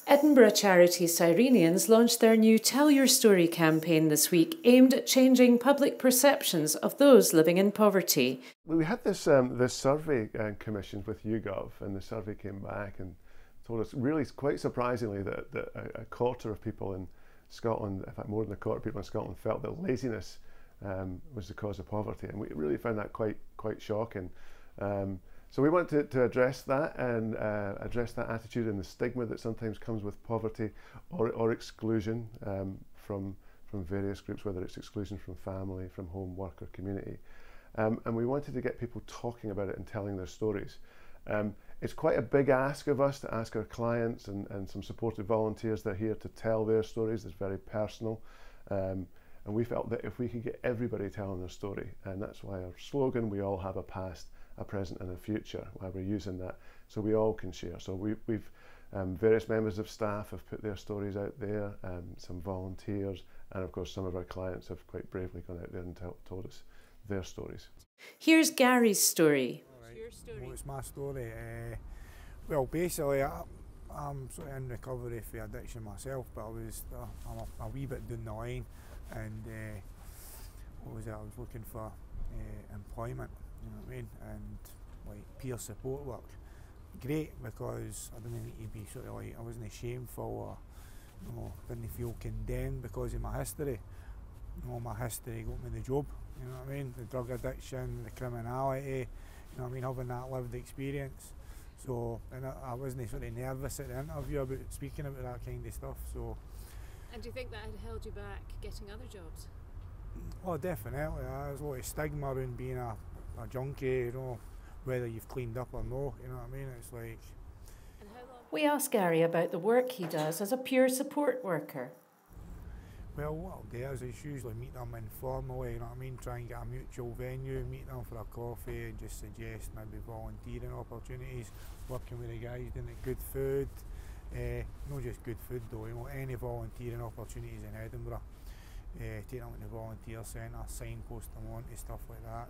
Edinburgh charity Cyrenians launched their new Tell Your Story campaign this week, aimed at changing public perceptions of those living in poverty. We had this survey commissioned with YouGov, and the survey came back and told us, really quite surprisingly, that a quarter of people in Scotland, in fact more than a quarter of people in Scotland, felt that laziness was the cause of poverty, and we really found that quite shocking. So we want to address that and address that attitude and the stigma that sometimes comes with poverty or exclusion from various groups, whether it's exclusion from family, from home, work or community. And we wanted to get people talking about it and telling their stories. It's quite a big ask of us to ask our clients and some supported volunteers that are here to tell their stories. It's very personal. And we felt that if we could get everybody telling their story, and that's why our slogan, we all have a past, a present and a future, why we're using that, so we all can share. So we've various members of staff have put their stories out there, some volunteers, and of course some of our clients have quite bravely gone out there and told us their stories. Here's Gary's story. What's your story? Well, it's my story. Well, basically, I'm sort of in recovery for addiction myself, but I'm a wee bit down the line, and what was it? I was looking for employment. You know what I mean? And like peer support work. Great, because I didn't need to be sort of like, I wasn't shameful or, you know, didn't feel condemned because of my history. You know, my history got me the job, you know what I mean? The drug addiction, the criminality, you know what I mean, having that lived experience. So, and I wasn't sort of nervous at the interview about speaking about that kind of stuff, so. And do you think that had held you back getting other jobs? Oh, definitely. There's a lot of stigma around being a junkie, you know, whether you've cleaned up or not, you know what I mean? It's like... And how long? We asked Gary about the work he does as a peer support worker. Well, what I'll do is usually meet them informally, you know what I mean? Try and get a mutual venue, meet them for a coffee and just suggest maybe volunteering opportunities, working with the guys, doing good food. Not just good food though, you know, any volunteering opportunities in Edinburgh. Take them to the volunteer centre, signpost them on to stuff like that.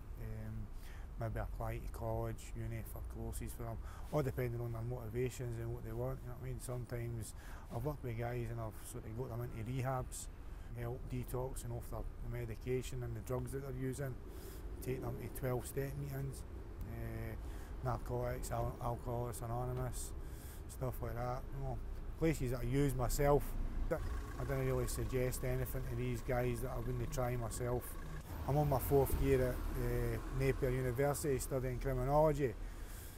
Maybe apply to college, uni for courses for them, all depending on their motivations and what they want, you know what I mean? Sometimes I've worked with guys and I've sort of got them into rehabs, help detoxing off their medication and the drugs that they're using, take them to 12-step meetings, narcotics, Alcoholics Anonymous, stuff like that, you know, places that I use myself. I didn't really suggest anything to these guys that I wouldn't try myself. I'm on my 4th year at Napier University studying criminology,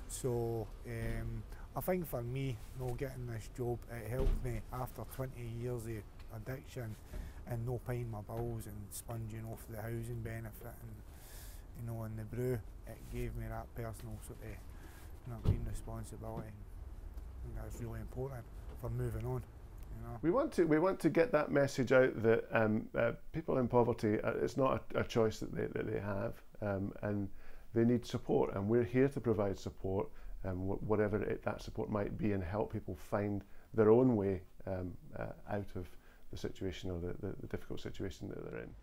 so I think for me, you know, getting this job, it helped me after 20 years of addiction and no paying my bills and sponging off the housing benefit and, you know, and the brew. It gave me that personal sort of, you know, responsibility. I think that's really important for moving on. You know. We want to get that message out that people in poverty, it's not a choice that they have, and they need support, and we're here to provide support, whatever that support might be, and help people find their own way out of the situation or the difficult situation that they're in.